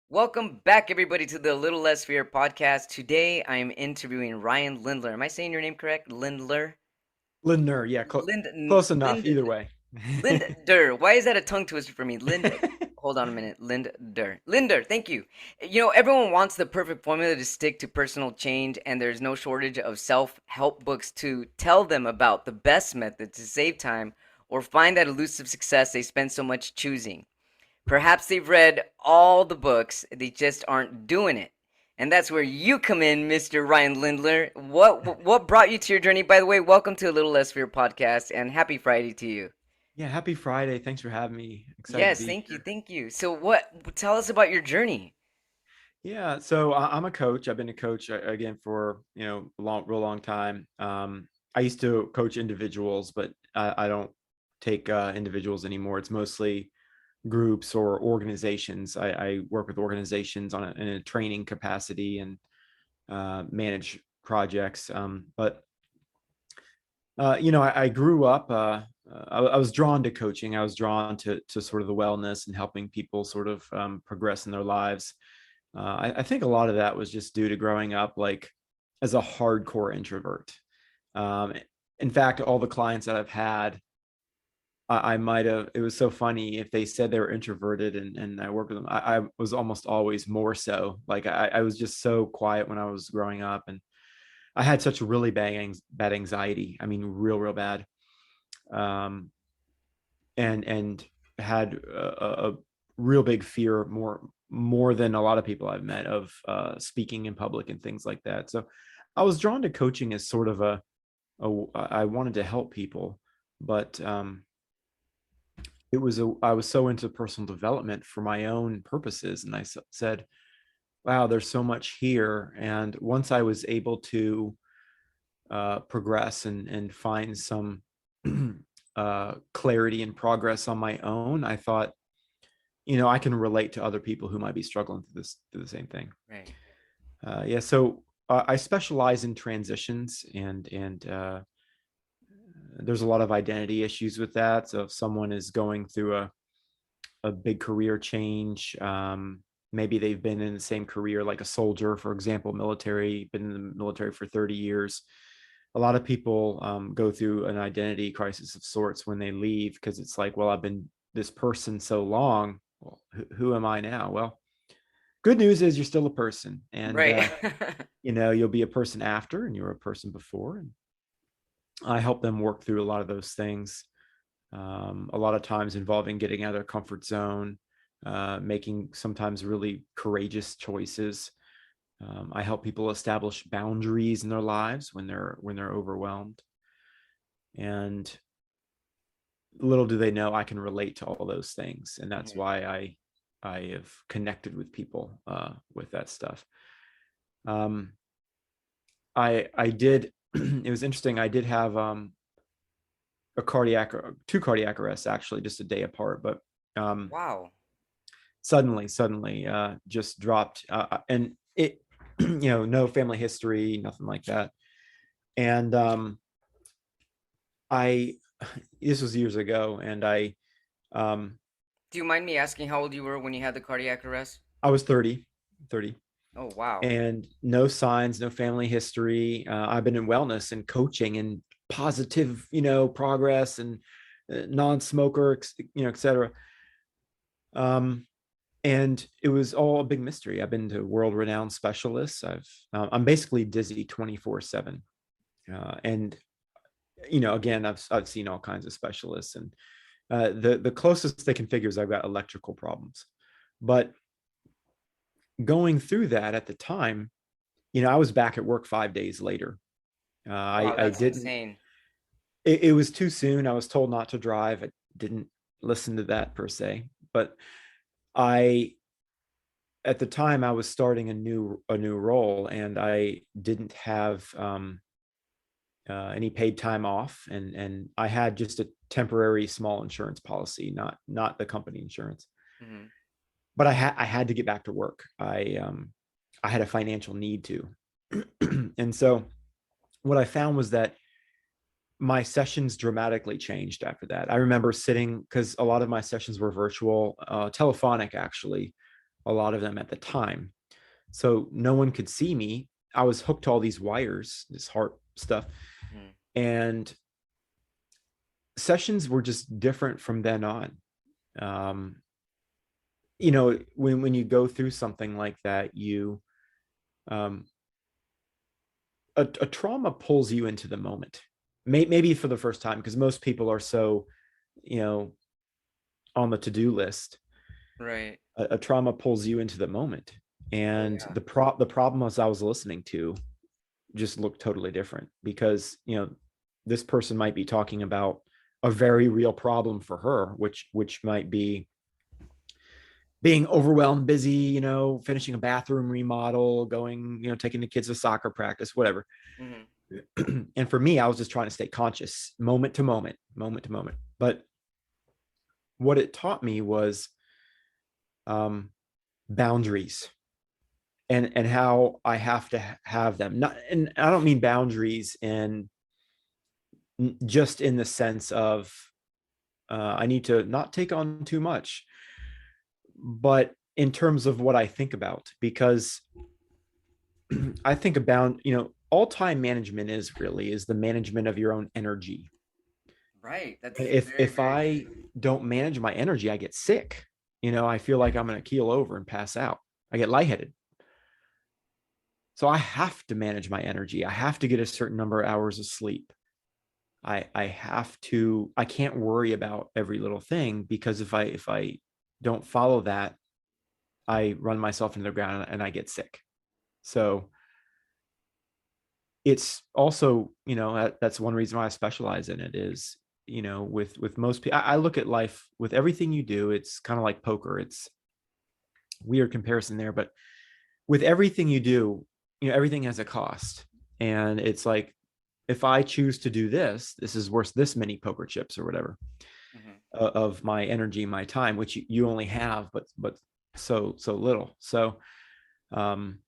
Welcome back, everybody, to the Little Less Fear podcast. Today, I am interviewing Ryan Lindler. Am I saying your name correct? Lindler? Lindner, yeah, close enough. Lind, Either way. Linder. Why is that a tongue twister for me? Hold on a minute. Linder. Linder, thank you. Everyone wants the perfect formula to stick to personal change, and there's no shortage of self help books to tell them about the best method to save time or find that elusive success they spend so much choosing. Perhaps they've read all the books, they just aren't doing it. And that's where you come in, Mr. Ryan Lindler. What brought you to your journey? By the way, welcome to a Little Less Fear podcast and happy Friday to you. Yeah, happy Friday. Thanks for having me. Excited to Yes, be thank you, here. thank you. So tell us about your journey. Yeah, so I'm a coach. I've been a coach again for, real long time. I used to coach individuals, but I don't take individuals anymore. It's mostly groups or organizations. I work with organizations in a training capacity and manage projects. I grew up. I was drawn to coaching. I was drawn to sort of the wellness and helping people sort of progress in their lives. I think a lot of that was just due to growing up like as a hardcore introvert. Um, in fact, all the clients that I've had, I might have. It was so funny if they said they were introverted and I worked with them. I was almost always more so. Like I was just so quiet when I was growing up, and I had such really bad anxiety. I mean, real bad. Um, and had a real big fear, more than a lot of people I've met, of speaking in public and things like that. So I was drawn to coaching as sort of I wanted to help people, but I was so into personal development for my own purposes, and I said, wow, there's so much here. And once I was able to progress and find some clarity and progress on my own, I thought, I can relate to other people who might be struggling through the same thing. Right. Yeah, so I specialize in transitions, and there's a lot of identity issues with that. So if someone is going through a big career change, maybe they've been in the same career, like a soldier, for example, military, been in the military for 30 years. A lot of people go through an identity crisis of sorts when they leave, because it's like, well, I've been this person so long. Well, who am I now? Well, good news is you're still a person, and Right. you'll be a person after, and you were a person before. And I help them work through a lot of those things. A lot of times involving getting out of their comfort zone, making sometimes really courageous choices. I help people establish boundaries in their lives when they're overwhelmed. And little do they know, I can relate to all those things, and that's Mhm. why I have connected with people with that stuff. Um, I did. It was interesting. I did have two cardiac arrests, actually, just a day apart, but um, Wow. suddenly just dropped, and it no family history, nothing like that. And I this was years ago, and um Do you mind me asking how old you were when you had the cardiac arrest? I was 30, Oh, wow. and no signs, no family history. I've been in wellness and coaching and positive, progress, and non-smoker, etc. um and it was all a big mystery. I've been to world-renowned specialists. I'm basically dizzy 24/7, and again, I've seen all kinds of specialists, and the closest they can figure is I've got electrical problems. But going through that at the time, I was back at work 5 days later. Wow, I that's didn't. insane. It was too soon. I was told not to drive. I didn't listen to that per se, but I at the time I was starting a new role, and I didn't have any paid time off, and I had just a temporary small insurance policy, not the company insurance. Hmm. But I had to get back to work. I had a financial need to, and so what I found was that my sessions dramatically changed after that. I remember sitting, because a lot of my sessions were virtual, telephonic actually, a lot of them at the time. So no one could see me. I was hooked to all these wires, this heart stuff. Mm. And sessions were just different from then on. Um, when you go through something like that, um, a trauma pulls you into the moment. Maybe for the first time, because most people are so, you know, on the to-do list. Right. A trauma pulls you into the moment, Oh and yeah. the problem as I was listening to just looked totally different, because this person might be talking about a very real problem for her, which might be being overwhelmed, busy, finishing a bathroom remodel, going, taking the kids to soccer practice, whatever. Hmm. And for me, I was just trying to stay conscious, moment to moment, moment to moment. But what it taught me was um, boundaries, and how I have to have them. Not, and I don't mean boundaries in just in the sense of I need to not take on too much, but in terms of what I think about, because I think about, all time management is the management of your own energy. Right. And That's very, if very I true. don't manage my energy, I get sick. I feel like I'm going to keel over and pass out. I get lightheaded. So I have to manage my energy. I have to get a certain number of hours of sleep. I can't worry about every little thing, because if I don't follow that, I run myself into the ground and I get sick. So it's also, that's one reason why I specialize in it is, with most people, I look at life with everything you do. It's kind of like poker. It's weird comparison there, but with everything you do, everything has a cost. And it's like, if I choose to do this is worth this many poker chips or whatever, Hmm. of my energy, my time, which you only have, but so little. So um,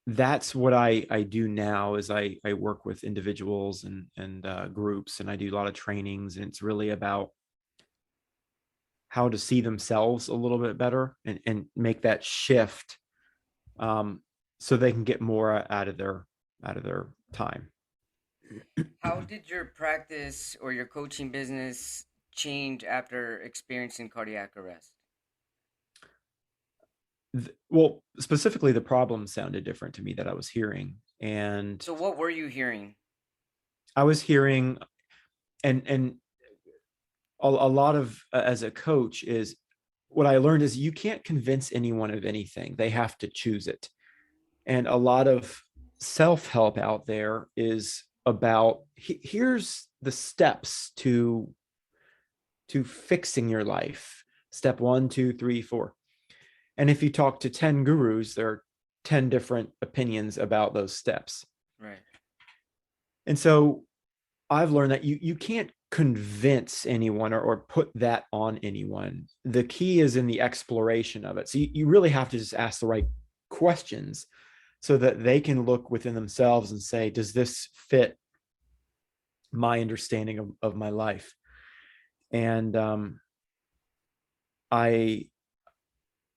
that's what I do now, is I work with individuals and groups, and I do a lot of trainings, and it's really about how to see themselves a little bit better, and make that shift, um, so they can get more out of their time. How did your practice or your coaching business change after experiencing cardiac arrest? Well, specifically, the problem sounded different to me that I was hearing, and So what were you hearing? I was hearing, and a lot of, as a coach, is what I learned is you can't convince anyone of anything. They have to choose it. And a lot of self-help out there is about, here's the steps to fixing your life. Step 1, 2, 3, 4. And if you talk to 10 gurus, there are 10 different opinions about those steps. Right. And so I've learned that you can't convince anyone, or put that on anyone. The key is in the exploration of it. So you really have to just ask the right questions, so that they can look within themselves and say, does this fit my understanding of my life? And I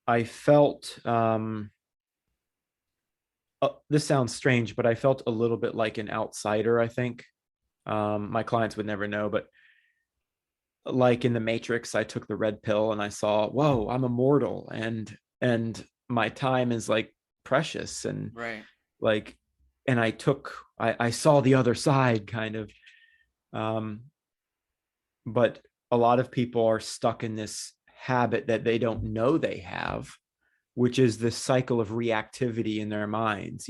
I felt, this sounds strange, but I felt a little bit like an outsider, I think. My clients would never know, but like in the Matrix, I took the red pill and I saw, whoa, I'm immortal, and my time is like precious, and Right. like, and I saw the other side, kind of. Um, but a lot of people are stuck in this habit that they don't know they have, which is this cycle of reactivity in their minds,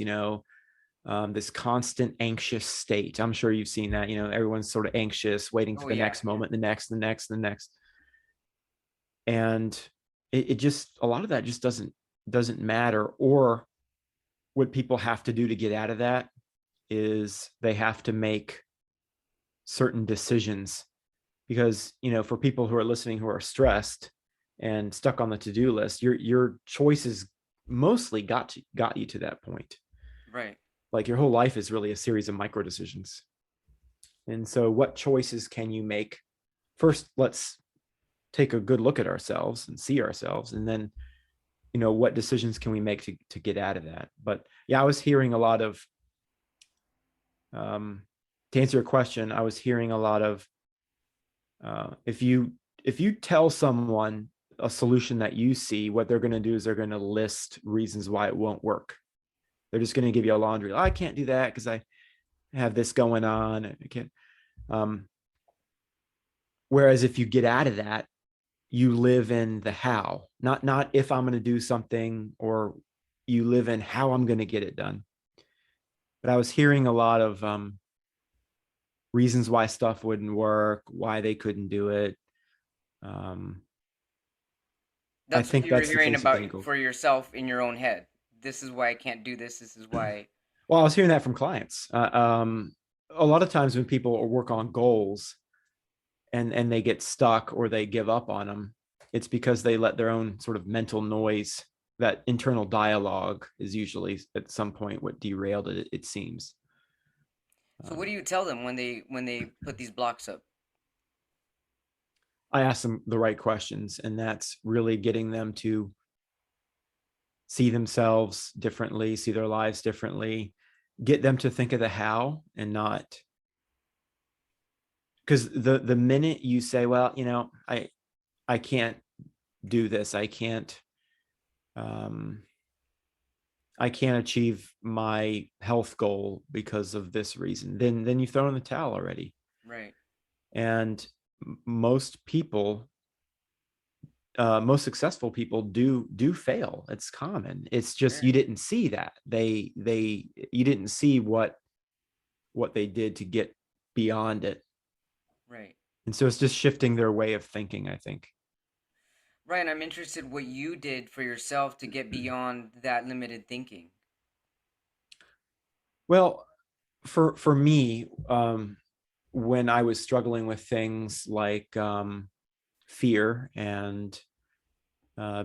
this constant anxious state. I'm sure you've seen that. Everyone's sort of anxious, waiting for Oh the yeah. next moment, the next, the next, the next. And it just, a lot of that just doesn't matter. Or what people have to do to get out of that is they have to make certain decisions, because for people who are listening who are stressed and stuck on the to-do list, your choices mostly got you to that point. Right. Like, your whole life is really a series of micro decisions. And so what choices can you make? First, let's take a good look at ourselves and see ourselves, and then what decisions can we make to get out of that? But yeah, I was hearing a lot of, um, to answer your question, I was hearing a lot of, if you tell someone a solution that you see, what they're going to do is they're going to list reasons why it won't work. They're just going to give you a laundry. Oh, I can't do that because I have this going on. I can't. Um, Whereas if you get out of that, you live in the how, not if I'm going to do something, or you live in how I'm going to get it done. But I was hearing a lot of, reasons why stuff wouldn't work, why they couldn't do it. Um, I That's what think you were that's the hearing basic about angle. for yourself in your own head. This is why I can't do this. This is why. Well, I was hearing that from clients. A lot of times when people work on goals, and they get stuck or they give up on them, it's because they let their own sort of mental noise, that internal dialogue, is usually at some point what derailed it. It seems. So what do Um, you tell them when they put these blocks up? I ask them the right questions, and that's really getting them to see themselves differently, see their lives differently, get them to think of the how and not, because the minute you say, well, I can't do this, um I can't achieve my health goal because of this reason, then you've thrown in the towel already. Right. And most people, most successful people do fail. It's common. It's just Sure. you didn't see that. You didn't see what they did to get beyond it. Right. And so it's just shifting their way of thinking, I think. Right. And I'm interested what you did for yourself to get beyond that limited thinking. Well, for me, when I was struggling with things like, fear and,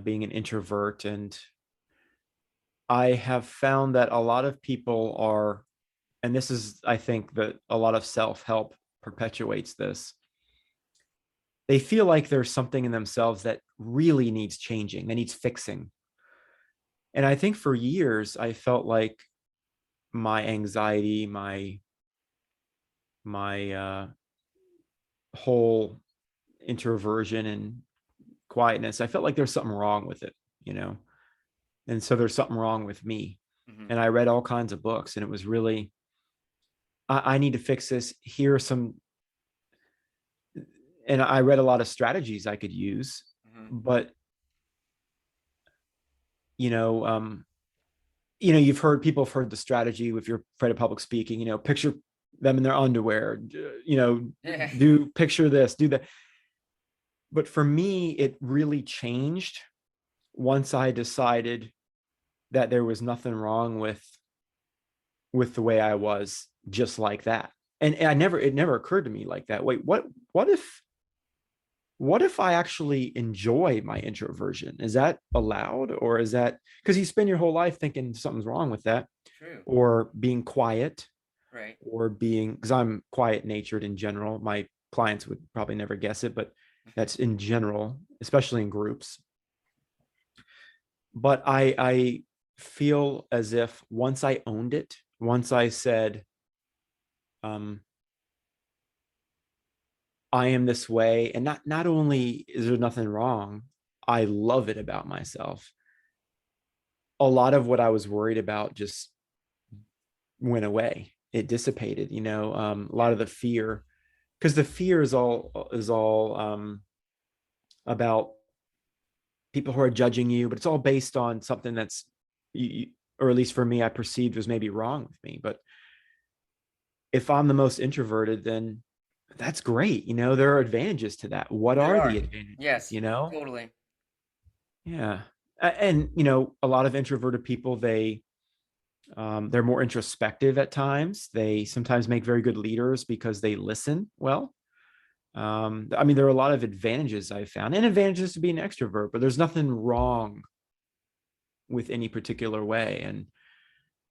being an introvert, and I have found that a lot of people are, and this is, I think that a lot of self-help perpetuates this. They feel like there's something in themselves that really needs changing, that needs fixing. And I think for years I felt like my anxiety, my whole introversion and quietness, I felt like there's something wrong with it, you know. And so there's something wrong with me. Hmm. And I read all kinds of books, and it was really, I need to fix this. Here are some, and I read a lot of strategies I could use, Hmm. but you know, um, you've heard, people have heard the strategy, if you're afraid of public speaking, picture them in their underwear, Yeah. do picture this, do that. But for me, it really changed once I decided that there was nothing wrong with the way I was, just like that. And it never occurred to me like that. Wait, what if what if I actually enjoy my introversion? Is that allowed? Or is that because you spend your whole life thinking something's wrong with that, True. or being quiet, Right. or being, because I'm quiet natured in general. My clients would probably never guess it, but that's in general, especially in groups. But I feel as if once I owned it, once I said, um, I am this way, and not only is there nothing wrong, I love it about myself. A lot of what I was worried about just went away. It dissipated, a lot Yeah. of the fear, because the fear is all about people who are judging you, but it's all based on something that's, or at least for me, I perceived was maybe wrong with me. But if I'm the most introverted, then that's great. There are advantages to that. What There are the are. advantages? Yes. Totally. Yeah. And a lot of introverted people, they're more introspective at times. They sometimes make very good leaders because they listen well. I mean, there are a lot of advantages I found, and advantages to being an extrovert, but there's nothing wrong with any particular way. And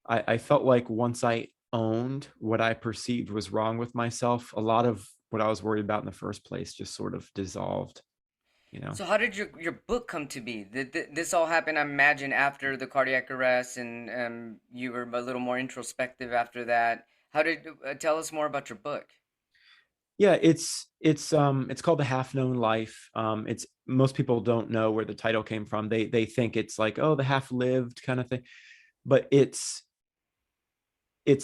I felt like once I owned what I perceived was wrong with myself, a lot of what I was worried about in the first place just sort of dissolved. you know. So how did your book come to be? Did this all happen, I imagine, after the cardiac arrest, and you were a little more introspective after that? How did tell us more about your book? Yeah, it's called The Half Known Life. It's most people don't know where the title came from. They think it's like, oh, the half lived kind of thing, but it's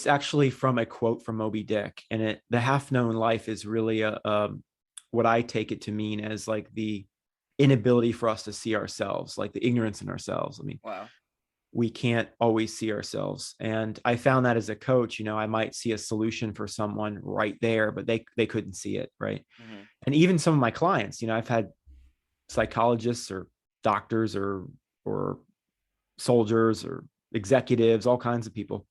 actually from a quote from Moby Dick, and it the half known life is really a what I take it to mean as like the inability for us to see ourselves, like the ignorance in ourselves. I mean, Wow. we can't always see ourselves, and I found that as a coach, I might see a solution for someone right there, but they couldn't see it, right? Hmm. And even some of my clients, I've had psychologists or doctors or soldiers or executives, all kinds of people.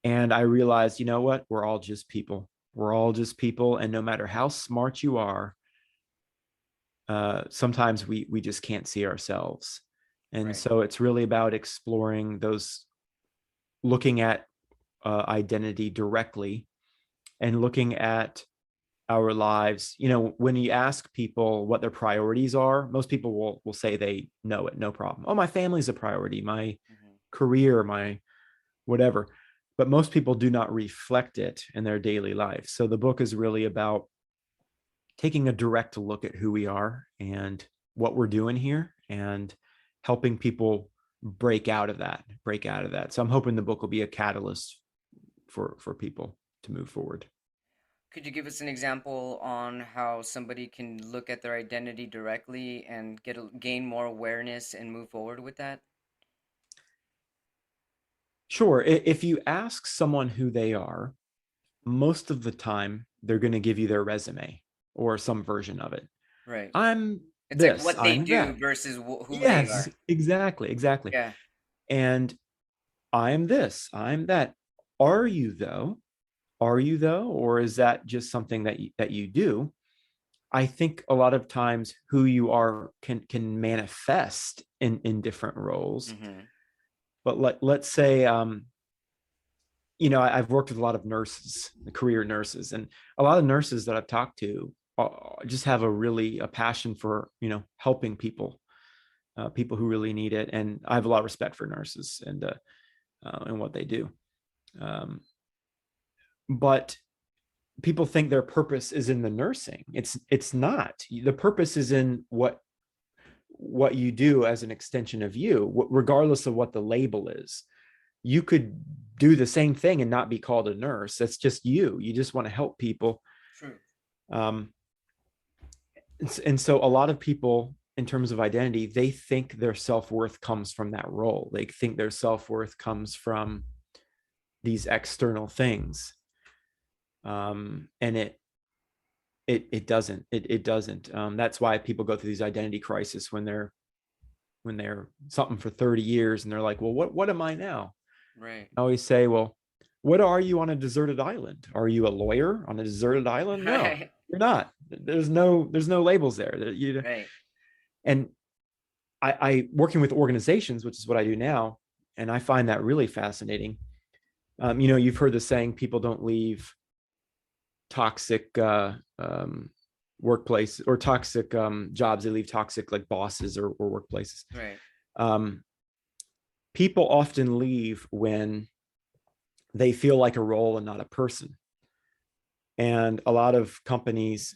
And I realized, you know what? We're all just people. We're all just people. And no matter how smart you are, sometimes we just can't see ourselves. And Right. so it's really about exploring those, looking at identity directly and looking at our lives. When you ask people what their priorities are, most people will say they know it, no problem. Oh, my family's a priority, my Hmm. career, my whatever. But most people do not reflect it in their daily life. So the book is really about taking a direct look at who we are and what we're doing here and helping people break out of that. So I'm hoping the book will be a catalyst for people to move forward. Could you give us an example on how somebody can look at their identity directly and gain more awareness and move forward with that? Sure. If you ask someone who they are, most of the time they're going to give you their resume or some version of it. Right. I'm It's like this, what they I'm do that. versus who they Yes, are. exactly, exactly. Yeah. And I'm this, I'm that. Are you though? Are you though? Or is that just something that you do? I think a lot of times who you are can manifest in different roles. Hmm. But let's say I've worked with a lot of nurses, career nurses, and a lot of nurses that I've talked to just have a passion for helping people, people who really need it, and I have a lot of respect for nurses and what they do. Um, but people think their purpose is in the nursing. It's not. The purpose is in what you do as an extension of you, regardless of what the label is. You could do the same thing and not be called a nurse. That's just you just want to help people. True. um, and so a lot of people, in terms of identity, they think their self-worth comes from that role. They think their self-worth comes from these external things. And it doesn't. It doesn't. That's why people go through these identity crises when they're something for 30 years and they're like, well, what am I now? Right. I always say, well, what are you on a deserted island? Are you a lawyer on a deserted island? No, Right. you're not. There's no labels there. Right. And I working with organizations, which is what I do now, and I find that really fascinating. You've heard the saying, people don't leave toxic workplace or toxic jobs. They leave toxic like bosses or workplaces. Right. Um, People often leave when they feel like a role and not a person. And a lot of companies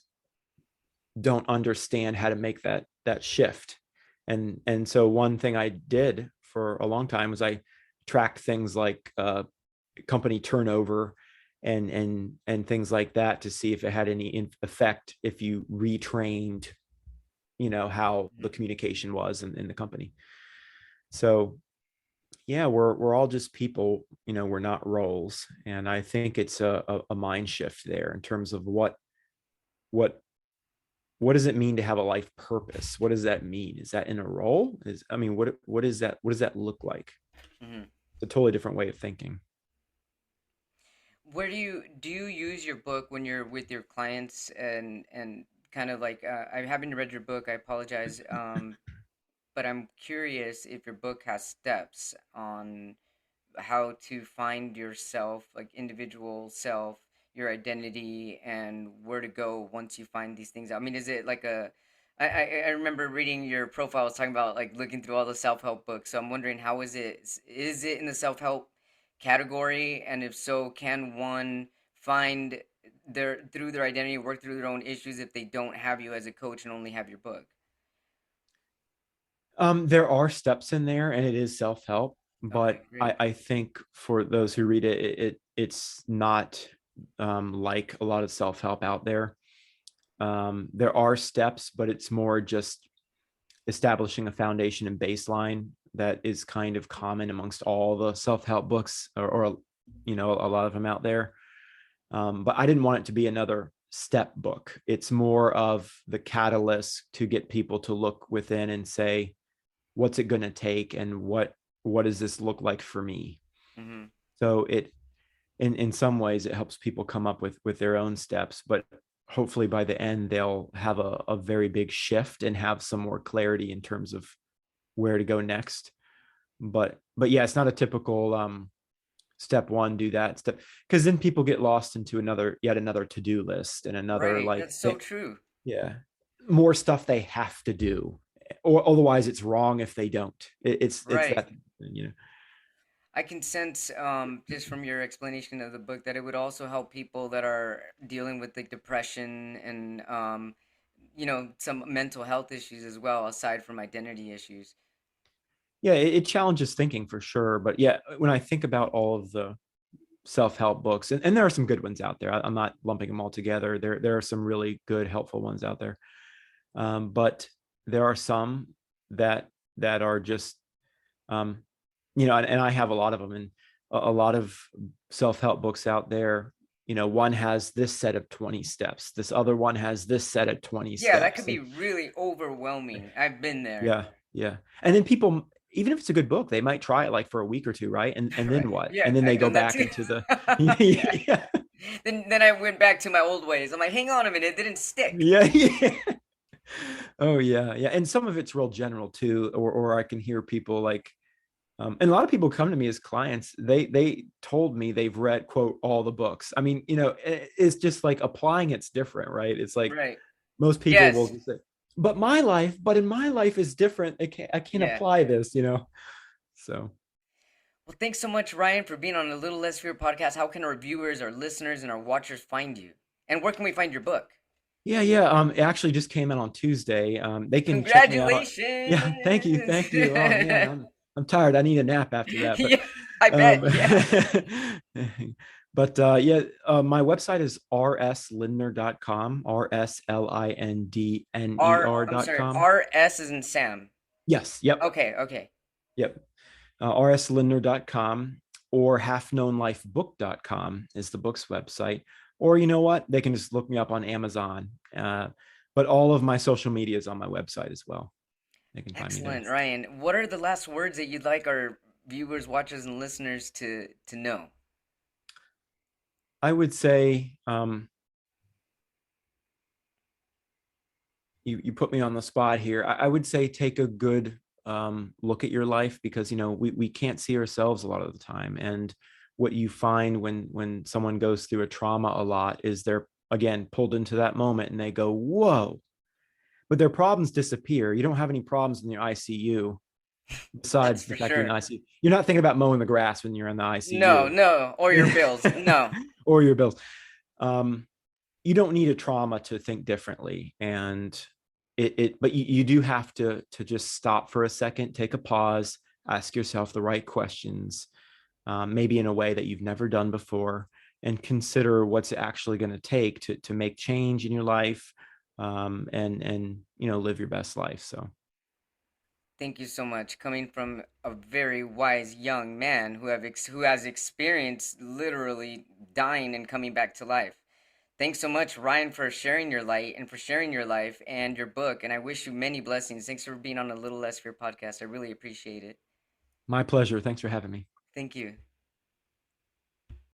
don't understand how to make that shift. And so one thing I did for a long time was I tracked things like company turnover and things like that to see if it had any effect if you retrained how the Mhm. communication was in the company. So yeah, we're all just people, we're not roles. And I think it's a mind shift there in terms of what what does it mean to have a life purpose? What does that mean? Is that in a role? I mean, what is that? What does that look like? Mhm. It's a totally different way of thinking. Where do you use your book when you're with your clients, and kind of like, I haven't read your book, I apologize, but I'm curious if your book has steps on how to find yourself, like individual self, your identity, and where to go once you find these things out. I mean, is it like I remember reading your profile was talking about like looking through all the self-help books. So I'm wondering how is it in the self-help category? And if so, can one find their through their identity, work through their own issues if they don't have you as a coach and only have your book? There are steps in there, and it is self-help, but Okay, great. I think for those who read it, it's not like a lot of self-help out there. There are steps, but it's more just establishing a foundation and baseline that is kind of common amongst all the self-help books, or a lot of them out there. But I didn't want it to be another step book. It's more of the catalyst to get people to look within and say, what's it going to take, and what does this look like for me? Mm-hmm. So it in some ways it helps people come up with their own steps, but hopefully by the end they'll have a very big shift and have some more clarity in terms of where to go next. But yeah, it's not a typical step one, do that step, because then people get lost into yet another to-do list, and another Right, like that's so true. yeah, more stuff they have to do, or otherwise it's wrong if they don't. It's Right. that, you know. I can sense just from your explanation of the book that it would also help people that are dealing with like depression and some mental health issues as well, aside from identity issues. Yeah, it challenges thinking for sure. But yeah, when I think about all of the self-help books, and there are some good ones out there, I'm not lumping them all together. There are some really good, helpful ones out there. But there are some that are just um, and I have a lot of them, and a lot of self-help books out there. One has this set of 20 steps, this other one has this set of 20 Yeah, that could steps, be and really overwhelming. I've been there. yeah, yeah. And then people, even if it's a good book, they might try it like for a week or two, right? And Right. then what? Yeah, And then they I've go done that back too. into the Yeah. yeah, Then I went back to my old ways. I'm like, hang on a minute, it didn't stick. yeah, yeah. Oh yeah, yeah. And some of it's real general too, or I can hear people like, and a lot of people come to me as clients. They told me they've read quote all the books. I mean, it's just like applying it's different, right? It's like Right. most people will Yes. just say, but in my life is different. I can't Yeah. apply this. So Well, thanks so much, Ryan, for being on a Little Less Fear podcast. How can our viewers, our listeners, and our watchers find you? And where can we find your book? yeah, yeah. It actually just came out on Tuesday. They can check me out. Yeah, thank you, Congratulations! thank you. Oh man, I'm tired. I need a nap after that. But Yeah, I um, bet. Yeah. yeah, my website is rslindner.com, rslindner I'm dot sorry. com. RS is in Sam. Yes, yep, Okay, okay. yep. rslindner.com, or halfknownlifebook.com is the book's website. Or you know what? They can just look me up on Amazon. But all of my social media is on my website as well. They can find me there. Excellent, Ryan. What are the last words that you'd like our viewers, watchers, and listeners to know? I would say, you put me on the spot here. I would say take a good look at your life, because we can't see ourselves a lot of the time. And what you find when someone goes through a trauma a lot is they're again pulled into that moment and they go, whoa, but their problems disappear. You don't have any problems in your ICU That's besides the for fact you're in sure. the ICU. You're not thinking about mowing the grass when you're in the No, ICU. no, or your bills. No. Or your bills. Um, you don't need a trauma to think differently. And but you do have to just stop for a second, take a pause, ask yourself the right questions, maybe in a way that you've never done before, and consider what's actually going to take to make change in your life, and live your best life. So Thank you so much. Coming from a very wise young man who has experienced literally dying and coming back to life. Thanks so much, Ryan, for sharing your light and for sharing your life and your book. And I wish you many blessings. Thanks for being on a Little Less Fear podcast. I really appreciate it. my pleasure. Thanks for having me. Thank you.